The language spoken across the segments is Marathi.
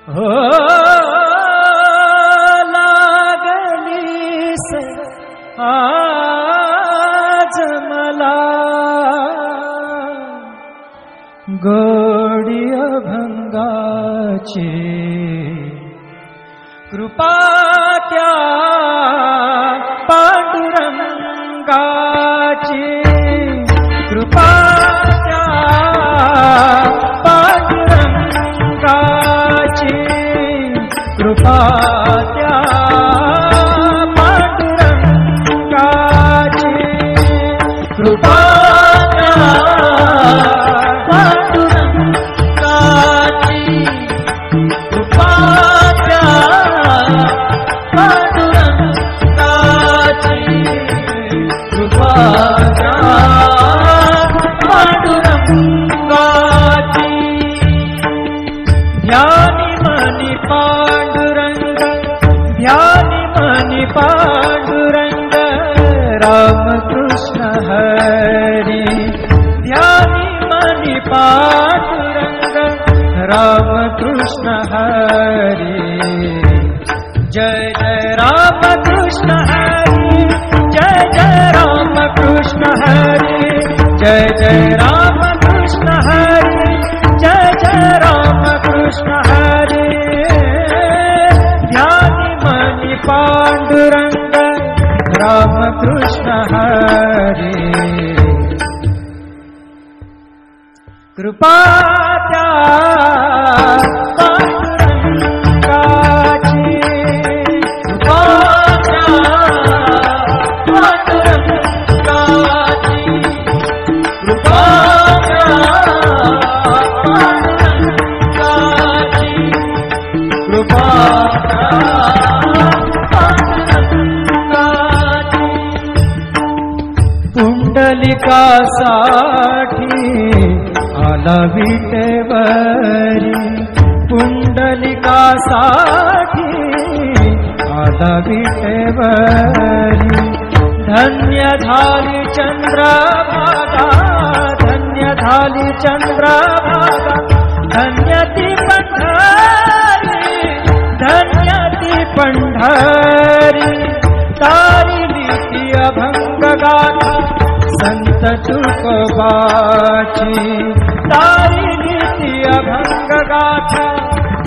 हो लागलीस आज मला गोडी अभंगाची कृपा त्या पांडुरंगाची कृपा त्या पांडुरंगाची कृपा त्या पांडुरंगाची कृपा त्या पांडुरंगाची कृपा त्या पांडुरंगाची कृपा त्या पांडुरंगाची ध्यानी मनी पांडुरंग ध्यानी मनी पांडुरंग रामकृष्ण हरी ध्यानी मनी पांडुरंग रामकृष्ण हरी जय जय रामकृष्ण हरी जय जय रामकृष्ण हरी जय जय रामकृष्ण हरी जय जय रामकृष्ण हरी ध्यानी मनी पांडुरंग रामकृष्ण हरी कृपा त्या पांडुरंगाची कृपा त्या पांडुरंगाची कृपा त्या पांडुरंगाची कृपा त्या पांडुरंगाची पुंडलिकासाठी आला विटेवरी पुंडलिकासाठी आला विटेवरी धन्य झाली चंद्रभागा धन्य झाली चंद्रभागा धन्य ती पंढरी धन्य ती पंढरी तारिली ती अभंग गाथा संत तुकोबाची तारिली ती अभंग गाथा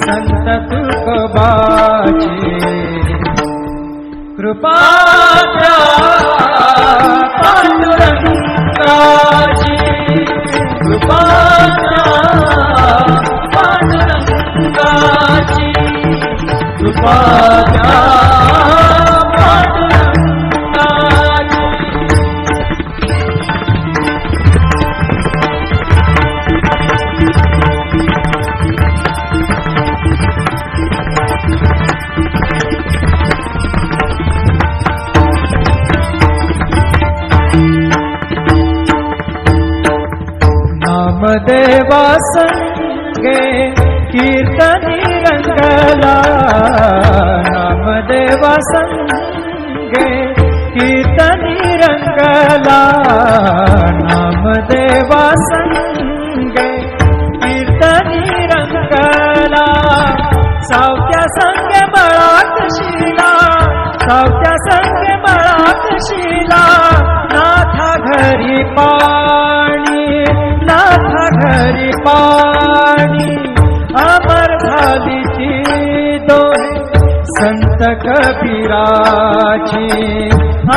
संत तुकोबाची कृपा त्या पांडुरंगाची कृपा त्या पांडुरंगाची कृपा त्या नामदेवा संगे कीर्तनी रंगला नामदेवा संगे कीर्तनी रंगला नामदेवा संगे कीर्तनी रंगला सावत्या संगे बळाकशीला सावत्या संगे बळाकशीला नाथा घरी पाणी नाथा घरी पाणी अमर झाली ती दोहे संत कबीराची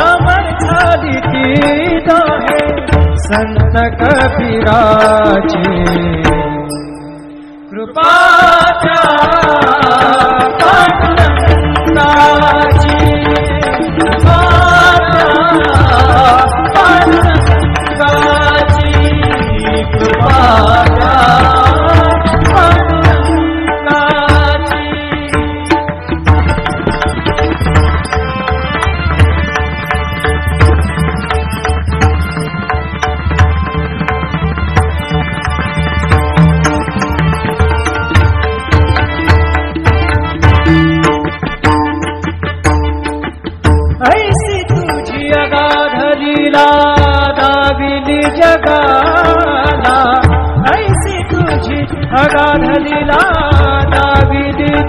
अमर झाली ती दोहे संत कबीराची कृपा त्या पांडुरंगाची कृपा त्या पांडुरंगाची कृपा त्या पांडुरंगाची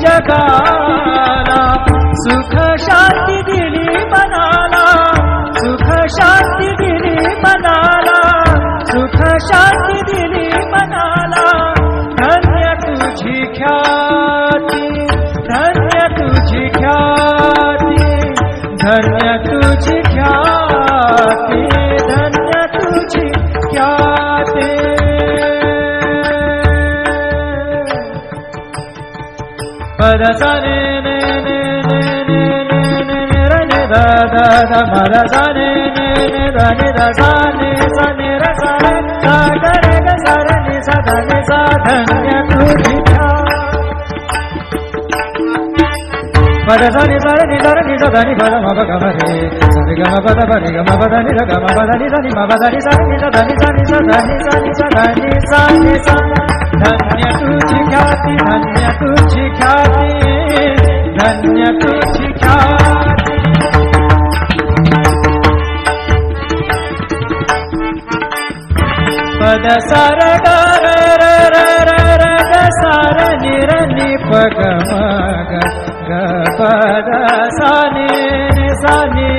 जगाला, सुख शांती दिली मनाला, सुख शांती दिली मनाला, सुख शांती दिली मनाला. धन्य तुझी ख्याती, धन्य तुझी ख्याती, धन्य तुझी ख्याती, धन्य तुझी ख्याती. पद सा ने ने ने ने ने ने ने रे ने दा दा दा मा दा सा ने ने ने दा ने दा सा ने सा ने रे सा रे सा ga re ga सा रे ने सा दा ने सा. धन्य तुझी पद सा नि सा रे नि सा रे नि सा दा नि पद मा प ग म रे सा रे ग म प द प रे ग म प द नि सा ग म प द नि सा नि म प द नि सा नि सा दा नि सा नि सा दा नि सा नि सा दा नि सा नि सा. धन्य तुझी ख्याती, धन्य तुझी ख्याती, धन्य तुझी ख्याती. पद सार ग र र र र र ग सार नि र नि प ग म ग ग पद सा नि सा नि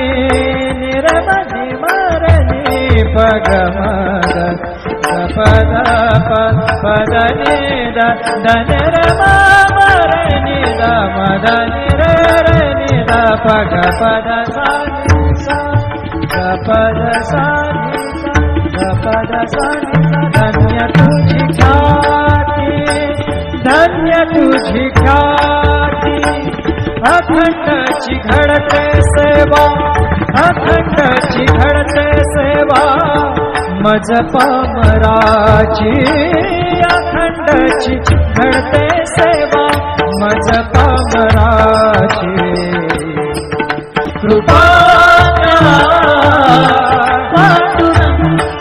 नि र म नि म र नि प ग म ग प द प द नि द द न र म म र नि द म द नि र र नि द प ग प द सा नि सा ग प द सा नि सा ग प द सा नि सा. धन्य तुझी ख्याती, धन्य तुझी ख्याती. अखंडची घडते सेवा, अखंडची घडते सेवा, मज पामराची. अखंडची घडते सेवा, मज पामराची. कृपा पांडुरंगाची,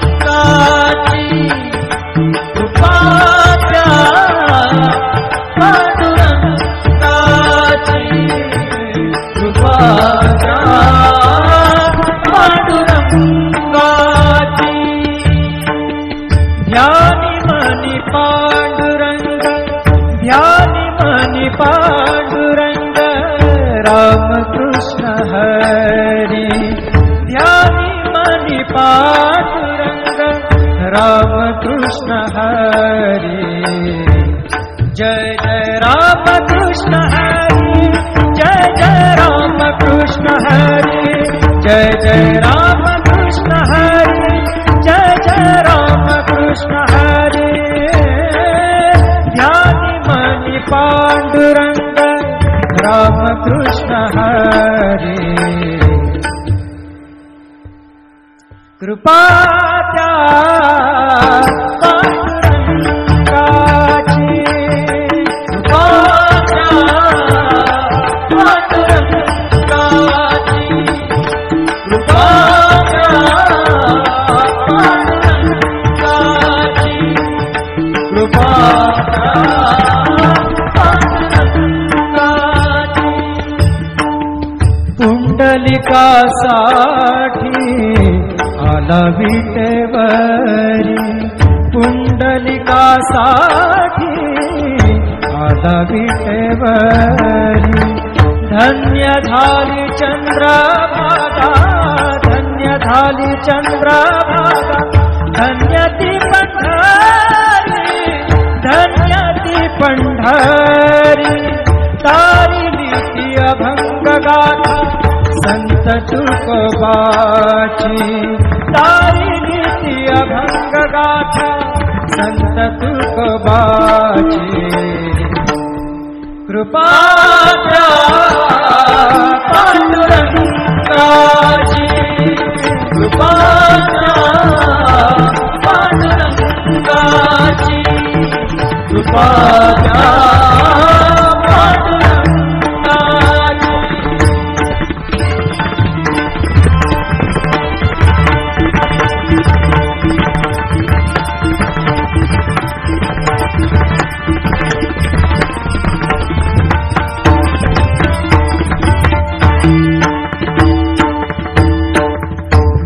कृपा पांडुरंगाची, कृपा पांडुरंगाची. ध्यानी मनी पांडुरंग, ध्यानी मनी पांडुरंग, राम कृष्ण हरी. ध्यानी मनी पांडुरंग, राम कृष्ण हरी. जय जय राम कृष्ण हरी, जय जय राम कृष्ण हरी, जय जय राम कृष्ण हरी, जय जय राम कृष्ण हरी. ध्यानी मनी पांडुरंग, राम कृष्ण हरी. कृपा त्या पांडुरंगाची, कृपा त्या पांडुरंगाची, कृपा त्या पांडुरंगाची, कृपा त्या पांडुरंगाची. पुंडलिकासाठी आला विटेवरी, पुंडलिकासाठी आला विटेवरी. धन्य झाली चंद्रभागा, धन्य झाली चंद्रभागा, धन्य ती पंढरी, धन्य ती पंढरी. तारिली ती अभंग गाथा संत तुकोबाची, तारिली ती अभंग गाथा संत तुकोबाची. कृपा त्या पांडुरंगाची, कृपा त्या पांडुरंगाची, कृपा त्या पांडुरंगाची.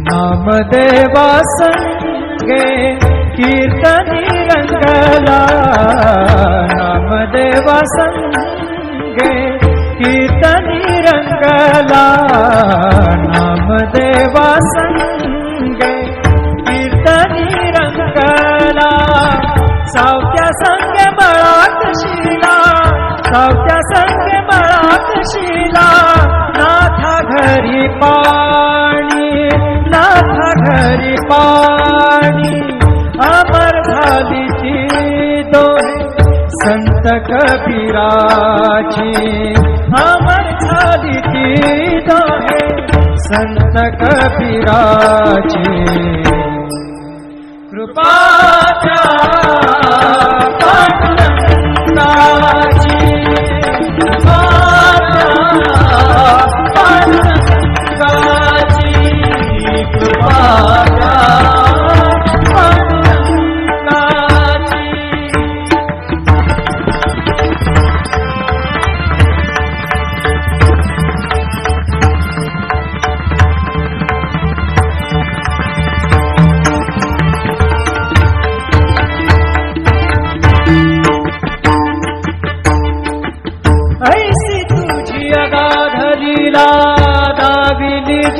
नामदेवा संगे कीर्तनी रंगला, नामदेवा संगे नामदेवा संगे कीर्तनी रंगला सावत्या संगे मळात शिला सावत्या संगे मळात शिला नाथा घरी पाणी नाथा घरी पाणी अमर झाली ती दोहे संत कबीराची अमर झाली ती दोहे संत कबीराची कृपाच्या पांडुरंगाची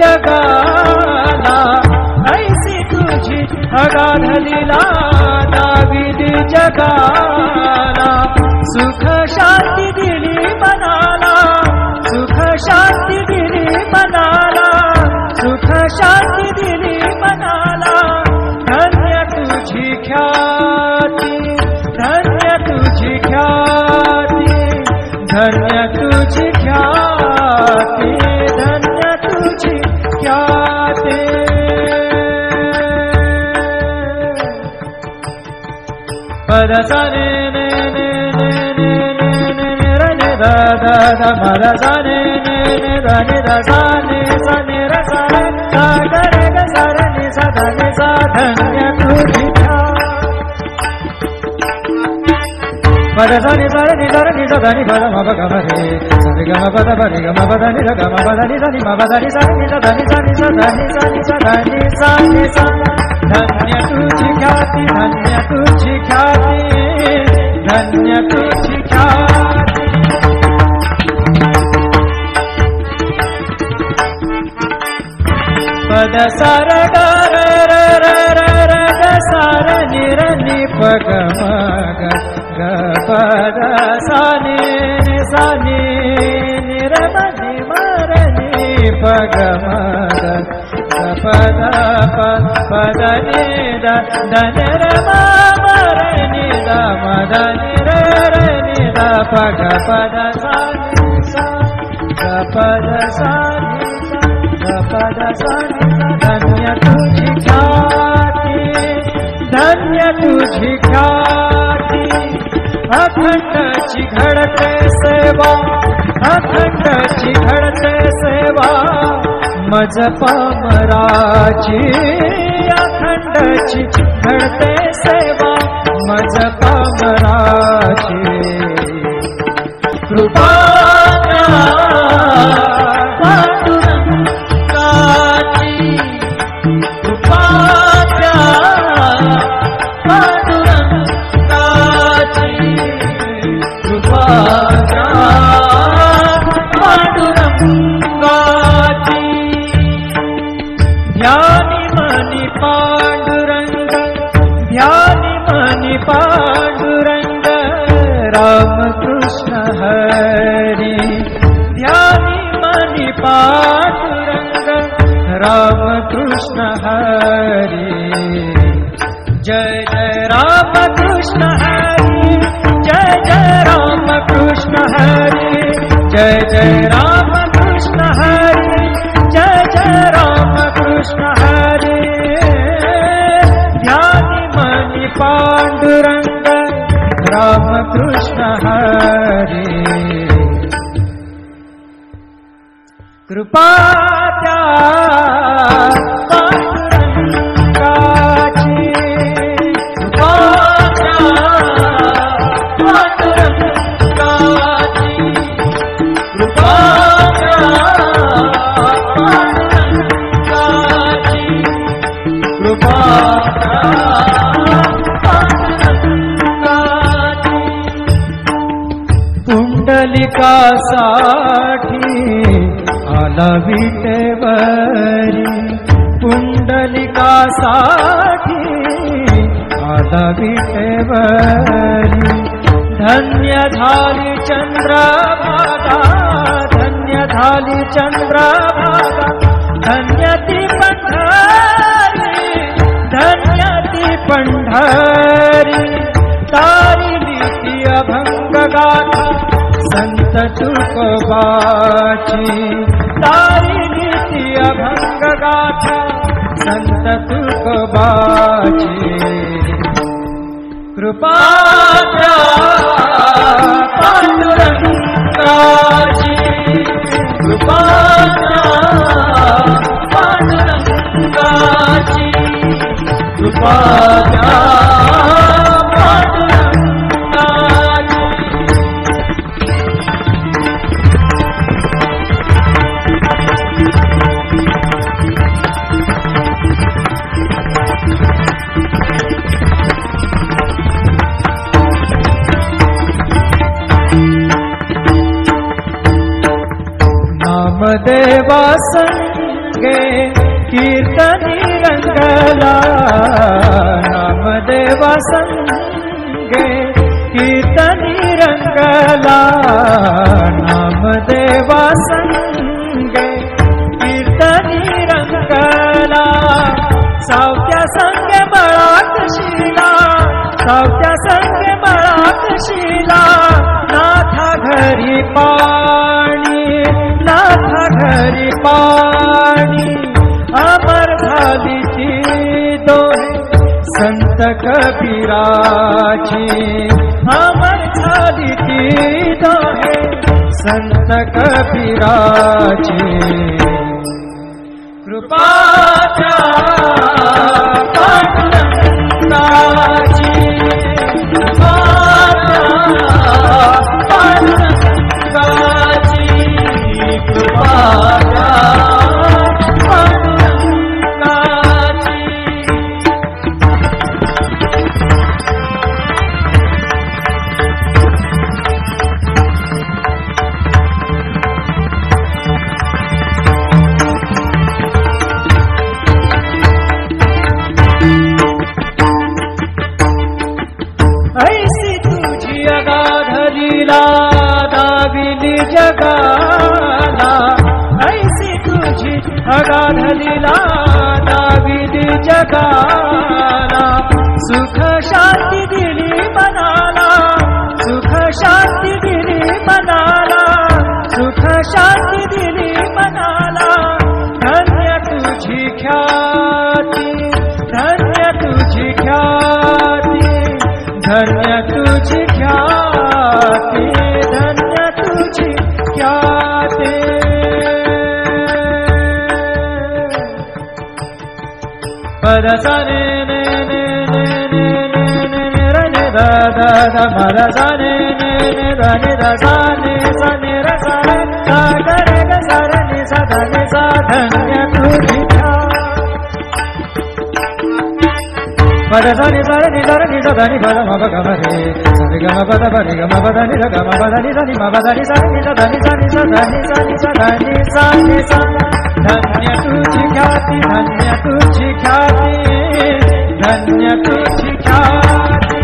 जगाला ऐसी तुझी अगाध लीला दाविदी जगाला सुख शांती दिली मनाला सुख शांती दिली मनाला सुख शांती दिली मनाला धन्य तुझी ख्याती धन्य तुझी ख्याती धन्य तुझी ख्याती धन्य तुझी ख्याती पद सा ने ने ने ने ने ने ने रे ने दा दा दा पद सा ने ने ने दा ने दा सा ने सा ने रे सा रे सा ग रे ग सा रे ने सा दा ने सा धन्य तुझी पद सा ने सा रे ने सा रे ने सा दा ने पद म प ग म रे सा रे ग म प द प रे ग म प द नि रे ग म प द नि सा नि म प द नि सा नि सा दा नि सा नि सा दा नि सा नि सा दा नि सा नि सा धन्य तुझी ख्याती धन्य तुझी ख्याती धन्य तुझी ख्याती पद सार ग र र र र र ग सार नि र नि प ग म ग ग पद सा नि नि सा नि नि र म नि म र नि प ग म ग प द प प द नि द द न र म म र नि द म द नि र र नि द प ग प द सा नि सा ग प द सा नि सा ग प द सा नि सा धन्य तुझी ख्याती धन्य तुझी ख्याती अखंडची घडते सेवा अखंडची घडते सेवा मज पामराची अखंडची घडते सेवा मज पामराची कृपा पांडुरंगाची कृपा पांडुरंगाची कृपा पांडुरंगाची ध्यानी मनी पांडुरंग ध्यानी मनी पांडुरंग राम कृष्ण हरी ध्यानी मनी पांडुरंग राम कृष्ण हरी जय जय राम कृष्ण हरी जय जय राम कृष्ण हरी जय जय राम कृष्ण हरी जय जय राम कृष्ण हरी ध्यानी मनी पांडुरंग राम कृष्ण हरी कृपा त्या पांडुरंगाची कृपा त्या पांडुरंगाची कृपा त्या पांडुरंगाची कृपा त्या पांडुरंगाची पुंडलिकासाठी आला विटेवरी पुंडलिकासाठी आला विटेवरी धन्य झाली चंद्रभागा धन्य झाली चंद्रभागा धन्य ती पंढरी धन्य ती पंढरी तारिली ती अभंग गाथा संत तुकोबाची तारिली ती अभंग गाथा संत तुकोबाची कृपा पांडुरंगाची कृपा पांडुरंगाची कृपा नामदेवा संगे कीर्तनी रंगला नामदेवा संगे कीर्तनी रंगला नामदेवा संगे कीर्तनी रंगला सावत्या संगे बळात शिला सावत्या संगे बळात शिला नाथा घरी पाणी नाथा घरी पाणी अमर झाली ती दोहे संत कबीराची अमर झाली ती दोहे संत कबीराची कृपा पांडुरंगाची कृपा पांडुरंगाची कृपा ऐसी तुझी अगाध लीला दाविली जगाला ऐसी तुझी अगाध लीला दाविली जगाला सुख शांती दिली मनाला सुख शांती दिली मनाला सुख शांती दिली मनाला धन्य तुझी ख्याती धन्य तुझी ख्याती धन्य तुझी ख्याती धन्य तुझी ख्याती पद सने ने ने ने ने ने ने ने रे ने दा दा दा मद सने ने ने दा ने दा सा ने सा ने रे सा रे सा गा रे गा सा रे ने सा दा ने सा धन्य तुझी पद सनि सा रे नि सा रे नि सा दा नि पद म प ग म रे सा रे ग म प द प रे ग म प द नि रे ग म प द नि सा नि म प द नि सा नि सा दा नि सा नि सा दा नि सा नि सा दा नि सा नि सा धन्य तुझी ख्याती धन्य तुझी ख्याती धन्य तुझी ख्याती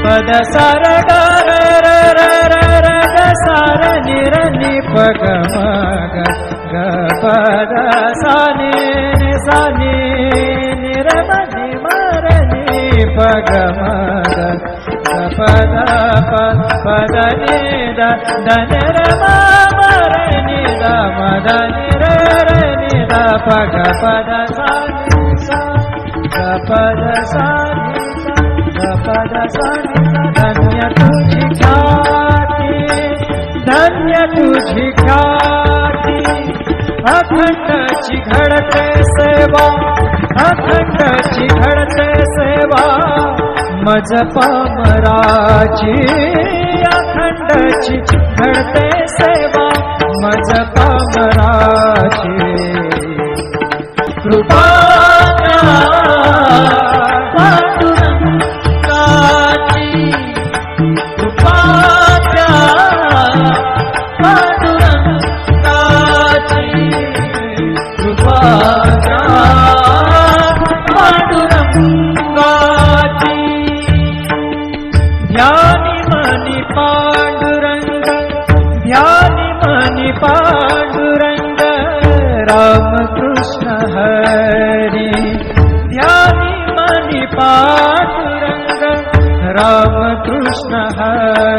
पद सार ग र र र र र ग सार नि र नि प ग म ग ग पद सा नि नि सा नि नि र म नि म र नि प ग म ग ग पद प पद नि द द न र म म र नि द म द नि र र नि द प ग पद सा नि सा ग पद सा नि सा ग पद सा नि सा धन्य तुझी ख्याती धन्य तुझी ख्याती अखंडची घडते सेवा अखंडची घडते सेवा मज पामराची अखंडची घडते सेवा मज पामराची कृपा पांडुरंगाची कृपा पांडुरंग राम कृष्ण हरी